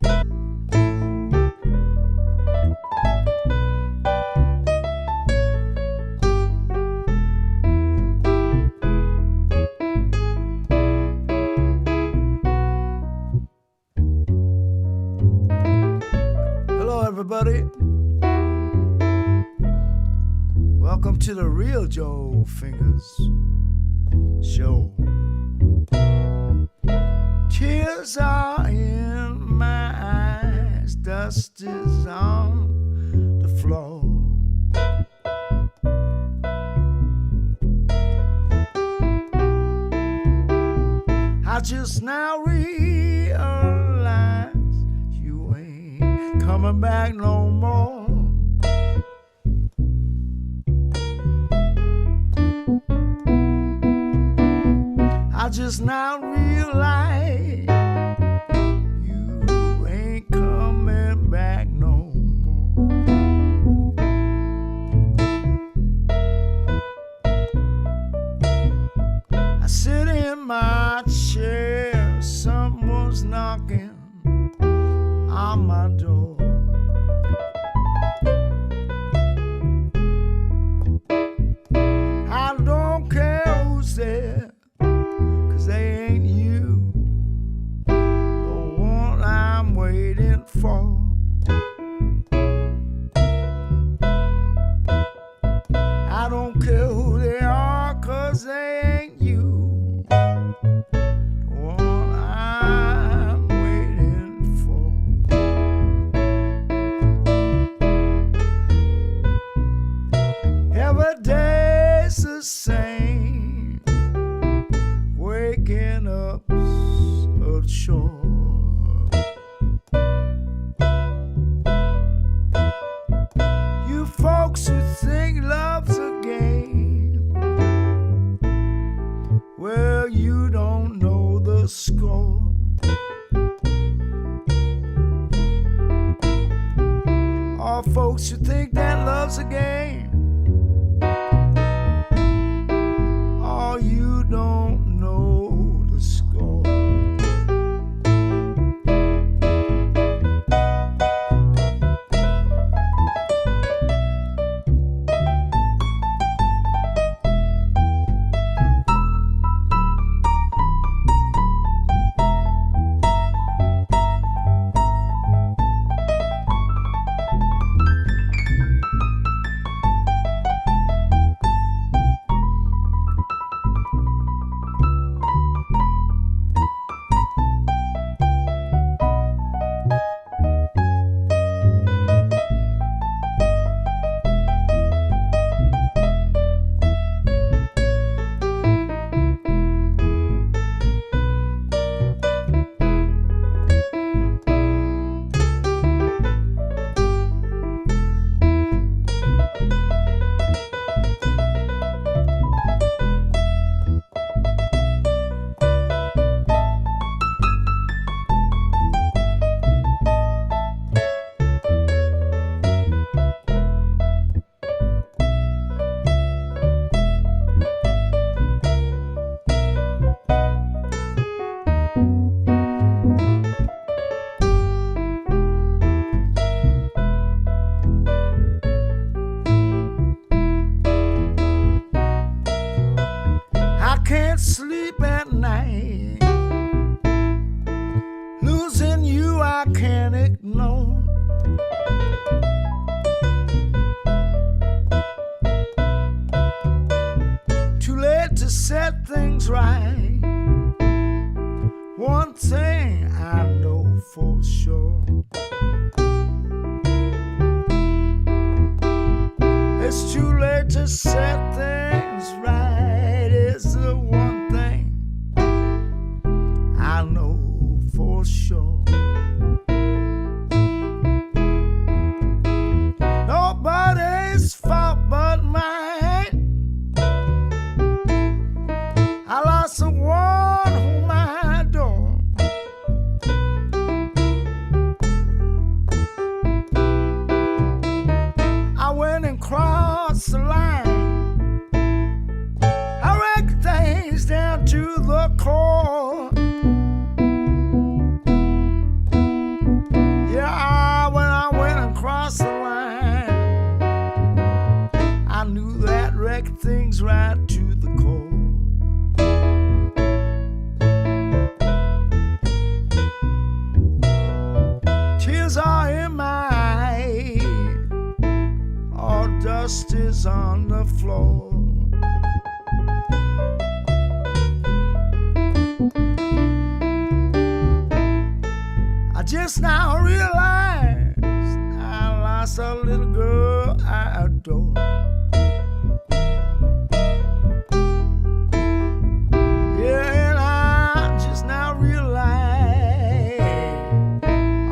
Hello, everybody. Welcome to the real Joe Fingas show. Tears are in my eyes, dust is on the floor. I just now realize you ain't coming back no more. I just now realize you ain't coming back no more. I sit in my chair, someone's knocking on my door. I don't care who's there, they ain't you, the one I'm waiting for. I don't care who they are, 'cause they ain't you, the one I'm waiting for. Every day's the same, waking up ashore. You folks who think love's a game, well, you don't know the score. All folks who think that love's a game, oh, you don't know the score. rest is on the floor. I just now realized I lost a little girl I adore. Yeah, and I just now realized,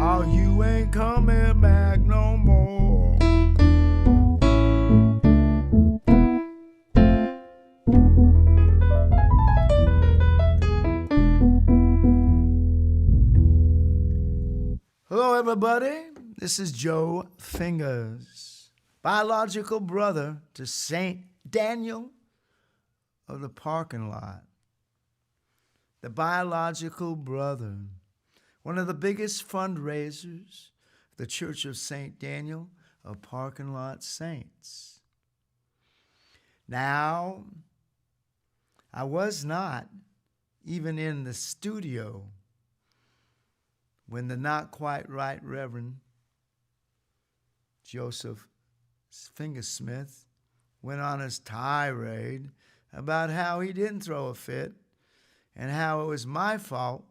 oh, you ain't coming back no more. Hello, everybody. This is Joe Fingas, biological brother to Saint Daniel of the parking lot. The biological brother, one of the biggest fundraisers, the Church of Saint Daniel of Parking Lot Saints. Now, I was not even in the studio when the not quite right Reverend Joseph Fingersmith went on his tirade about how he didn't throw a fit and how it was my fault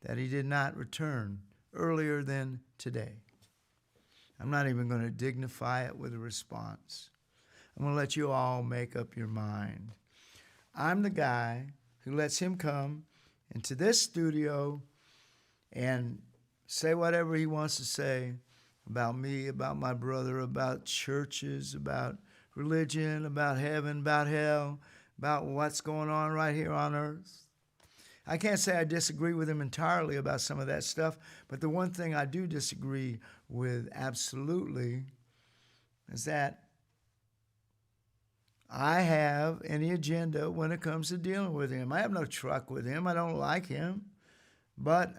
that he did not return earlier than today. I'm not even going to dignify it with a response. I'm going to let you all make up your mind. I'm the guy who lets him come into this studio and say whatever he wants to say about me, about my brother, about churches, about religion, about heaven, about hell, about what's going on right here on earth. I can't say I disagree with him entirely about some of that stuff, but the one thing I do disagree with absolutely is that I have any agenda when it comes to dealing with him. I have no truck with him. I don't like him, but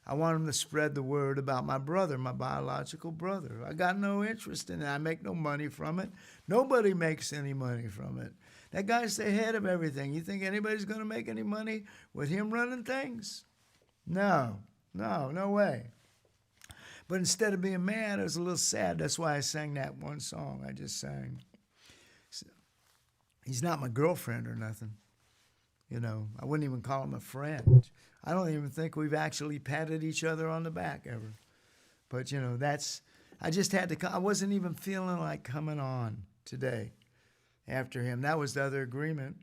I want him to spread the word about my brother, my biological brother. I got no interest in it. I make no money from it. Nobody makes any money from it. That guy's the head of everything. You think anybody's going to make any money with him running things? No way. But instead of being mad, I was a little sad. That's why I sang that one song I just sang. He's not my girlfriend or nothing. You know, I wouldn't even call him a friend. I don't even think we've actually patted each other on the back ever. But, you know, I just had to, I wasn't even feeling like coming on today after him. That was the other agreement.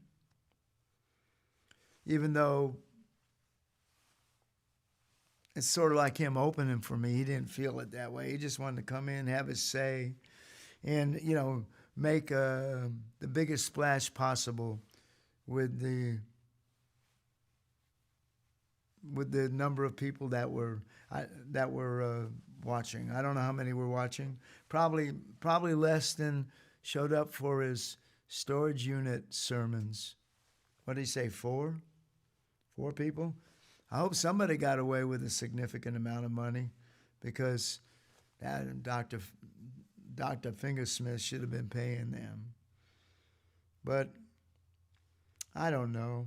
Even though it's sort of like him opening for me. He didn't feel it that way. He just wanted to come in, have his say, and, you know, make the biggest splash possible with the number of people that were watching. I don't know how many were watching. Probably less than showed up for his storage unit sermons. What did he say? 4 people? I hope somebody got away with a significant amount of money, because that Dr. Fingersmith should have been paying them. But I don't know.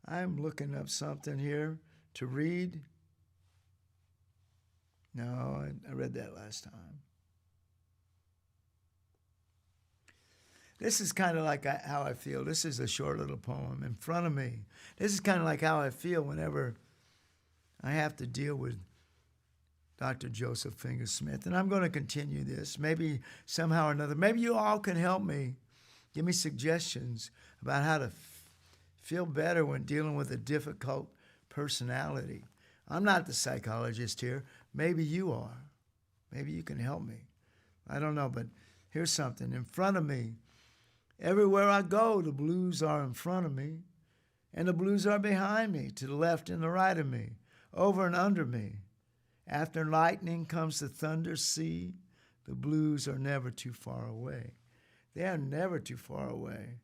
I'm looking up something here to read. No, I read that last time. This is kind of like how I feel. This is a short little poem in front of me. This is kind of like how I feel whenever I have to deal with Dr. Joseph Fingersmith. And I'm going to continue this. Maybe somehow or another. Maybe you all can help me. Give me suggestions about how to feel better when dealing with a difficult personality. I'm not the psychologist here. Maybe you are. Maybe you can help me. I don't know, but here's something. In front of me, everywhere I go, the blues are in front of me, and the blues are behind me, to the left and the right of me, over and under me. After lightning comes the thunder, see, the blues are never too far away. They are never too far away.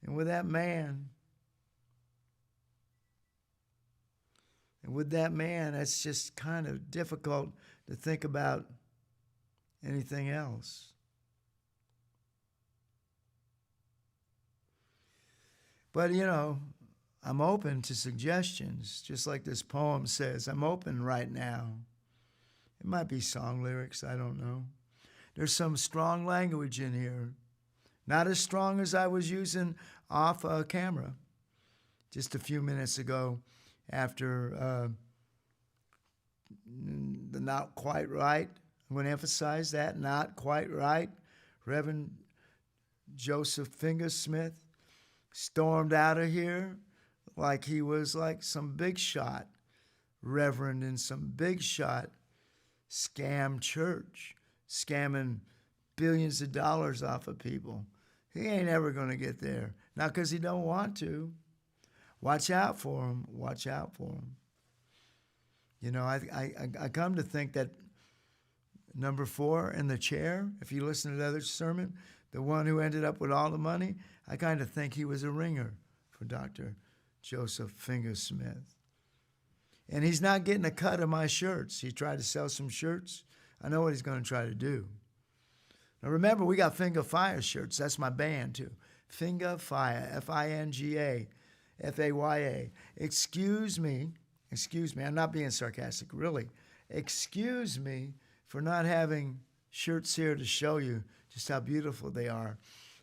And with that man, it's just kind of difficult to think about anything else. But, you know, I'm open to suggestions, just like this poem says. I'm open right now. It might be song lyrics, I don't know. There's some strong language in here. Not as strong as I was using off camera just a few minutes ago after the not quite right. I'm going to emphasize that, not quite right. Reverend Joseph Fingas Smith stormed out of here like he was like some big shot reverend in some big shot scam church, scamming billions of dollars off of people. He ain't ever going to get there. Not because he don't want to. Watch out for him. Watch out for him. You know, I come to think that number 4 in the chair, if you listen to the other sermon, the one who ended up with all the money, I kind of think he was a ringer for Dr. Joseph Fingas Smith. And he's not getting a cut of my shirts. He tried to sell some shirts. I know what he's going to try to do. Now remember, we got Finga Fire shirts. That's my band too. Finga Fire, Finga, Faya. Excuse me, I'm not being sarcastic, really. Excuse me for not having shirts here to show you just how beautiful they are.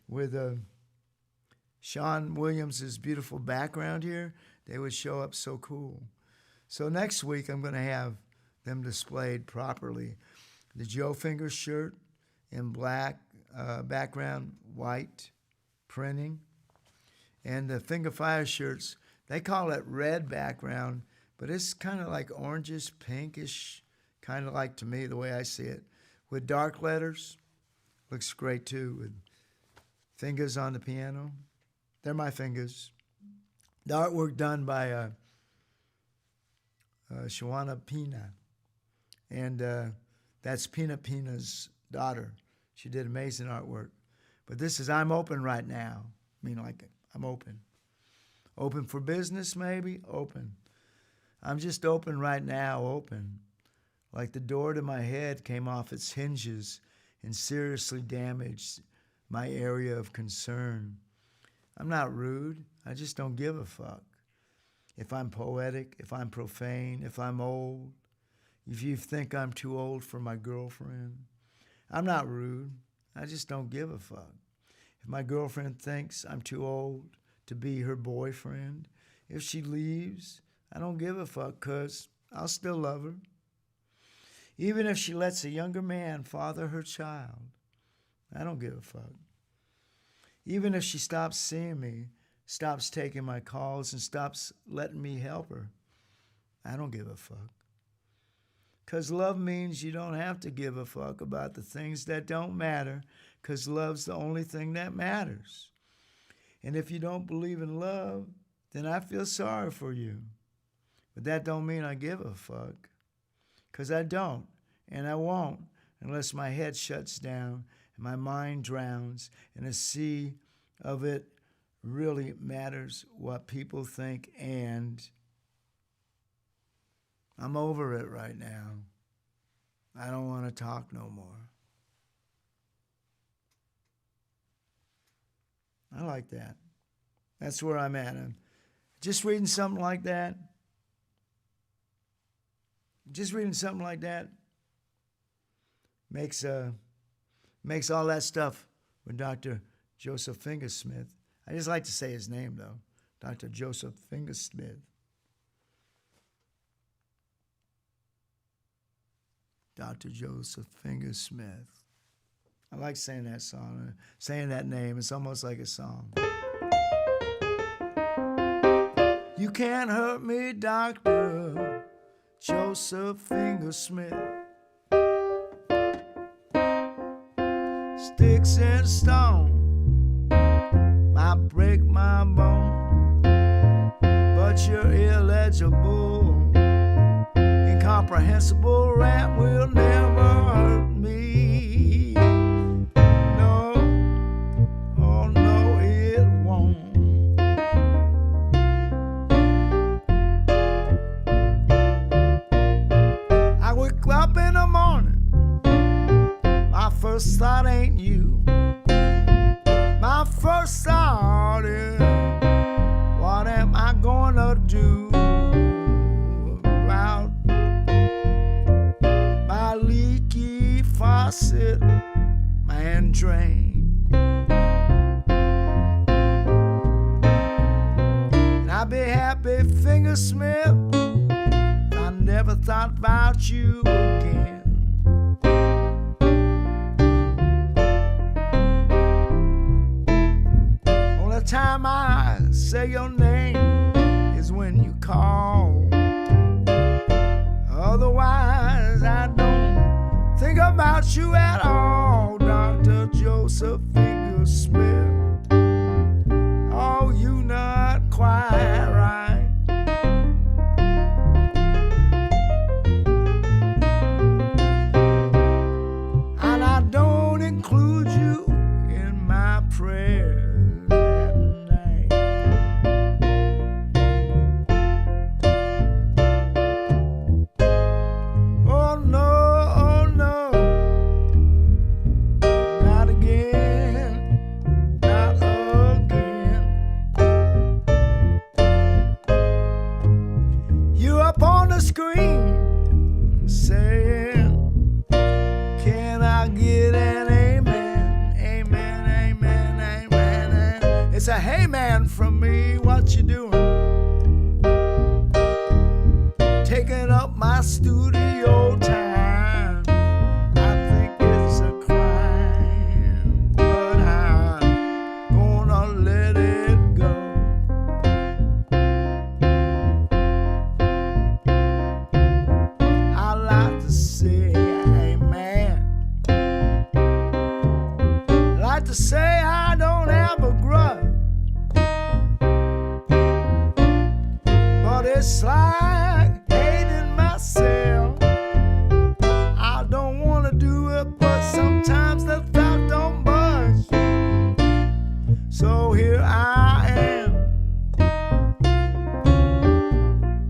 With Sean Williams' beautiful background here, they would show up so cool. So next week, I'm going to have them displayed properly. The Joe Finger shirt in black, background white printing. And the Finga Fire shirts, they call it red background, but it's kind of like orangish, pinkish, kind of like, to me, the way I see it, with dark letters. Looks great, too, with fingers on the piano. They're my fingers. The artwork done by Shawana Pina. And that's Pina Pina's daughter. She did amazing artwork. But this is I'm open right now. I mean, like, I'm open. Open for business, maybe? Open. I'm just open right now, open. Like the door to my head came off its hinges and seriously damaged my area of concern. I'm not rude. I just don't give a fuck. If I'm poetic, if I'm profane, if I'm old, if you think I'm too old for my girlfriend, I'm not rude. I just don't give a fuck. If my girlfriend thinks I'm too old to be her boyfriend, if she leaves, I don't give a fuck, 'cause I'll still love her. Even if she lets a younger man father her child, I don't give a fuck. Even if she stops seeing me, stops taking my calls, and stops letting me help her, I don't give a fuck. 'Cause love means you don't have to give a fuck about the things that don't matter, 'cause love's the only thing that matters. And if you don't believe in love, then I feel sorry for you. But that don't mean I give a fuck. 'Cause I don't, and I won't, unless my head shuts down and my mind drowns in a sea of it really matters what people think, and I'm over it right now. I don't want to talk no more. I like that. That's where I'm at. I'm just reading something like that. Just reading something like that makes all that stuff with Dr. Joseph Fingas Smith. I just like to say his name, though. Dr. Joseph Fingas Smith. Dr. Joseph Fingas Smith. I like saying that song, saying that name. It's almost like a song. You can't hurt me, Dr. Joseph Fingas Smith. Sticks and stone might break my bone, but you're illegible. Incomprehensible rap will never hurt me. No, oh no, it won't. I wake up in the morning, my first thought ain't you. My first thought is, what am I gonna do about my leaky faucet drain. And I'd be happy, Fingersmith, I never thought about you again. Only time I say your name is when you call. Otherwise, I don't think about you at all, Dr. Joseph Fingersmith. Oh, you not quite right. And I don't include you in my prayers at night. Oh no, oh no, not again, not again. You up on the screen saying, can I get an amen, amen, amen, amen? It's a hey man from me, what you doing? Taking up my studio time. I think it's a crime, but I'm gonna let it go. I like to say amen. I like to say I don't have a grudge, but it's like hating myself. I don't want to do it, but sometimes the thought don't budge. So here I am.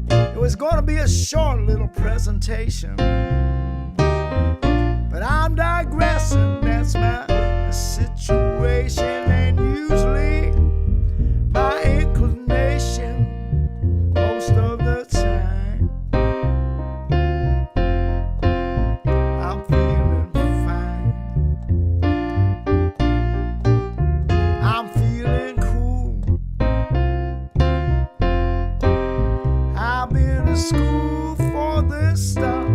It was going to be a short little presentation, but I'm digressing. That's my situation, and usually my inclination most of the time. I'm feeling fine. I'm feeling cool. I've been to school for this stuff.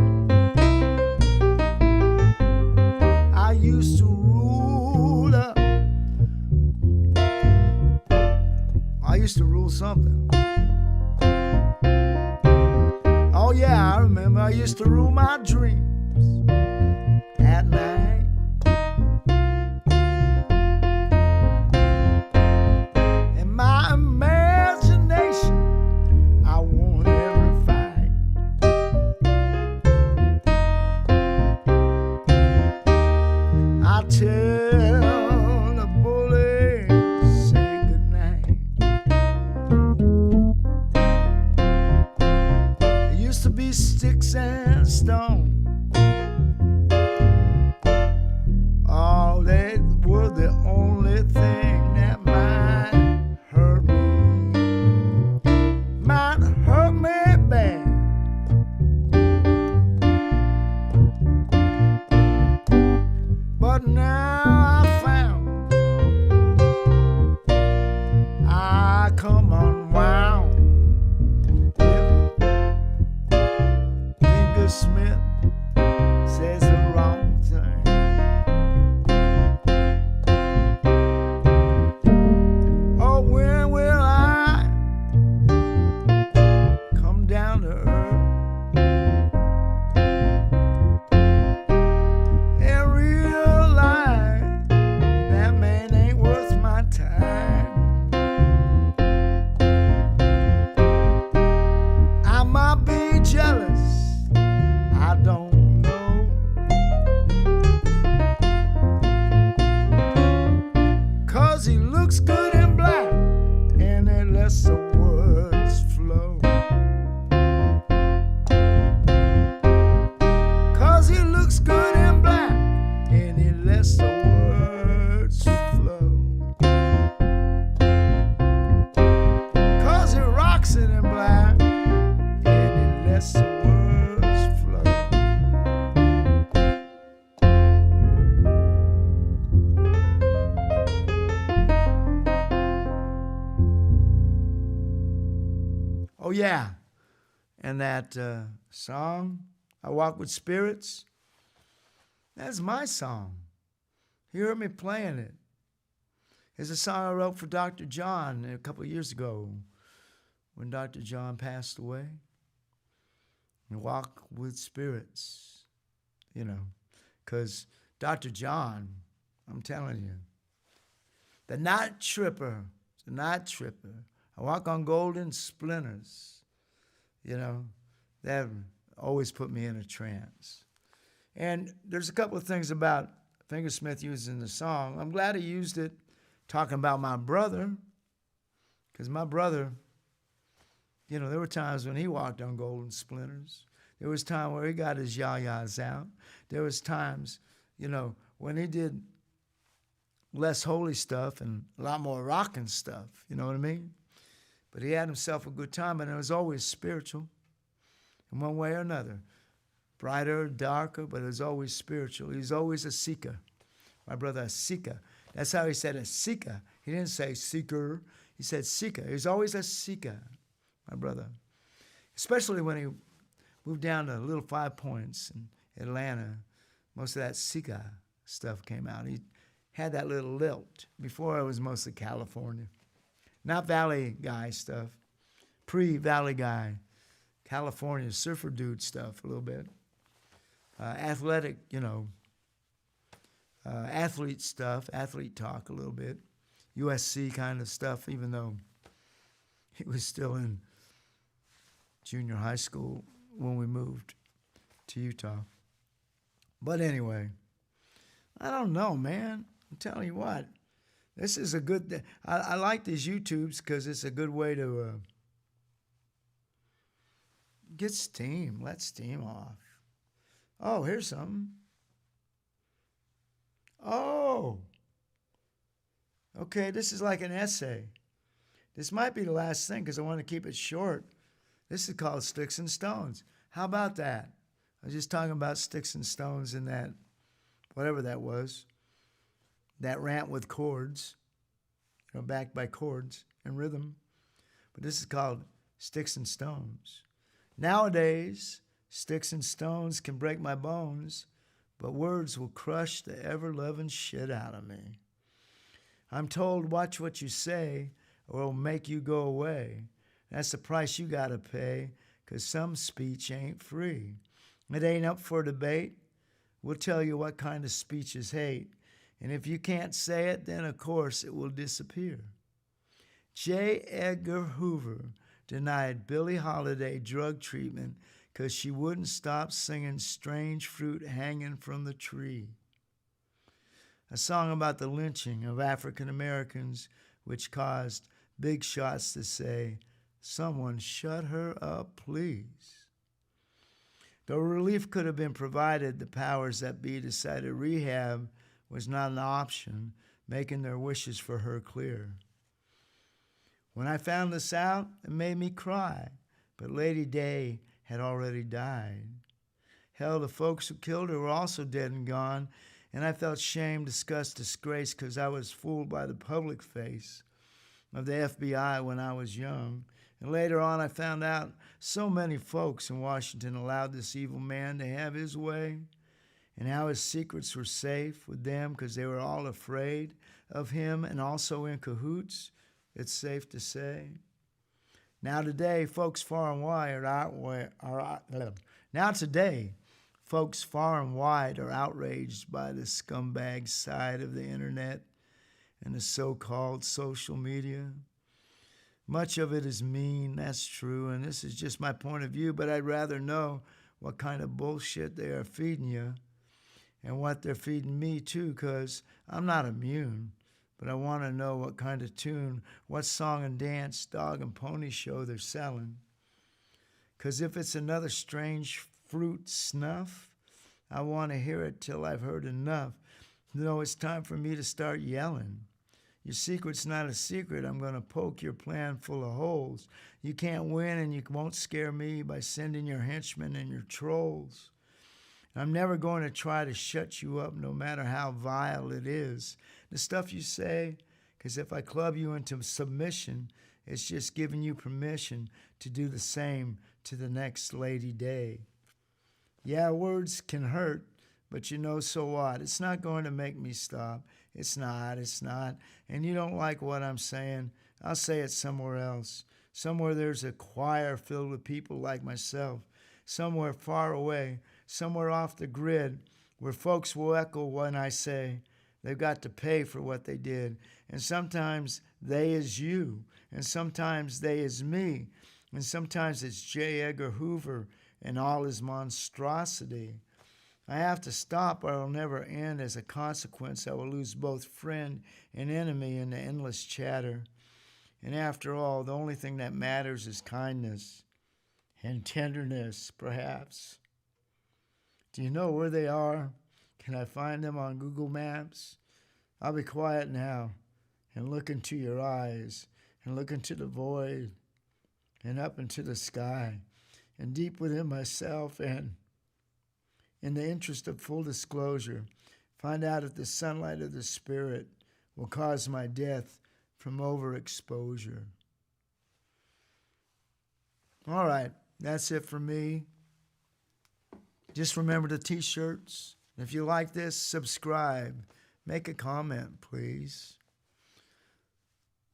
I used to rule up. I used to rule something. Oh yeah, I remember I used to rule my dreams at night. In my imagination, I won every fight. I tell the bully, say goodnight. It used to be sticks and stone. Oh, they were the only thing that might hurt me. Might hurt me bad. But now I found I come unwound. If Fingersmith says the wrong thing, oh, when will I come down to earth and realize that man ain't worth my time? I might be jealous, I don't Oh, yeah. And that song, I Walk with Spirits, that's my song. You heard me playing it. It's a song I wrote for Dr. John a couple of years ago when Dr. John passed away. And Walk with Spirits, you know, because Dr. John, I'm telling you, the night tripper, the night tripper. I walk on golden splinters, you know, that always put me in a trance. And there's a couple of things about Fingersmith using the song. I'm glad he used it talking about my brother, because my brother, you know, there were times when he walked on golden splinters. There was time where he got his yah-yahs out. There was times, you know, when he did less holy stuff and a lot more rocking stuff, you know what I mean? But he had himself a good time, and it was always spiritual in one way or another. Brighter, darker, but it was always spiritual. He was always a seeker. My brother, a seeker. That's how he said a seeker. He didn't say seeker. He said seeker. He was always a seeker, my brother. Especially when he moved down to Little Five Points in Atlanta. Most of that seeker stuff came out. He had that little lilt. Before it was mostly California. Not Valley Guy stuff. Pre-Valley Guy. California surfer dude stuff a little bit. Athletic, you know, athlete stuff, athlete talk a little bit. USC kind of stuff, even though he was still in junior high school when we moved to Utah. But anyway, I don't know, man. I'm telling you what. This is a good... I like these YouTubes because it's a good way to get steam. Let steam off. Oh, here's something. Oh. Okay, this is like an essay. This might be the last thing because I want to keep it short. This is called Sticks and Stones. How about that? I was just talking about sticks and stones in that, whatever that was, that rant with chords, you know, backed by chords and rhythm. But this is called Sticks and Stones. Nowadays, sticks and stones can break my bones, but words will crush the ever-loving shit out of me. I'm told, watch what you say, or it'll make you go away. That's the price you gotta pay, 'cause some speech ain't free. It ain't up for debate. We'll tell you what kind of speech is hate. And if you can't say it, then of course it will disappear. J. Edgar Hoover denied Billie Holiday drug treatment because she wouldn't stop singing Strange Fruit Hanging from the Tree. A song about the lynching of African Americans, which caused big shots to say, "Someone shut her up, please." Though relief could have been provided, the powers that be decided rehab was not an option, making their wishes for her clear. When I found this out, it made me cry, but Lady Day had already died. Hell, the folks who killed her were also dead and gone, and I felt shame, disgust, disgrace because I was fooled by the public face of the FBI when I was young. And later on, I found out so many folks in Washington allowed this evil man to have his way, and how his secrets were safe with them because they were all afraid of him and also in cahoots, it's safe to say. Now today, folks far and wide are outraged by the scumbag side of the internet and the so-called social media. Much of it is mean, that's true, and this is just my point of view, but I'd rather know what kind of bullshit they are feeding you and what they're feeding me too, because I'm not immune, but I want to know what kind of tune, what song and dance, dog and pony show they're selling. Because if it's another strange fruit snuff, I want to hear it till I've heard enough. No, it's time for me to start yelling. Your secret's not a secret. I'm going to poke your plan full of holes. You can't win and you won't scare me by sending your henchmen and your trolls. I'm never going to try to shut you up no matter how vile it is. The stuff you say, because if I club you into submission, It's just giving you permission to do the same to the next lady day. Yeah, words can hurt, but you know, so what? It's not going to make me stop. It's not. And you don't like what I'm saying, I'll say it somewhere else. Somewhere there's a choir filled with people like myself. Somewhere far away, somewhere off the grid, where folks will echo when I say they've got to pay for what they did. And sometimes they is you, and sometimes they is me, and sometimes it's J. Edgar Hoover and all his monstrosity. I have to stop or I'll never end. As a consequence, I will lose both friend and enemy in the endless chatter. And after all, the only thing that matters is kindness and tenderness, perhaps. Do you know where they are? Can I find them on Google Maps? I'll be quiet now and look into your eyes and look into the void and up into the sky and deep within myself, and in the interest of full disclosure, find out if the sunlight of the Spirit will cause my death from overexposure. All right, that's it for me. Just remember the t-shirts. If you like this, subscribe. Make a comment, please.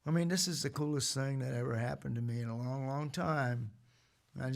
I mean, this is the coolest thing that ever happened to me in a long, long time. I just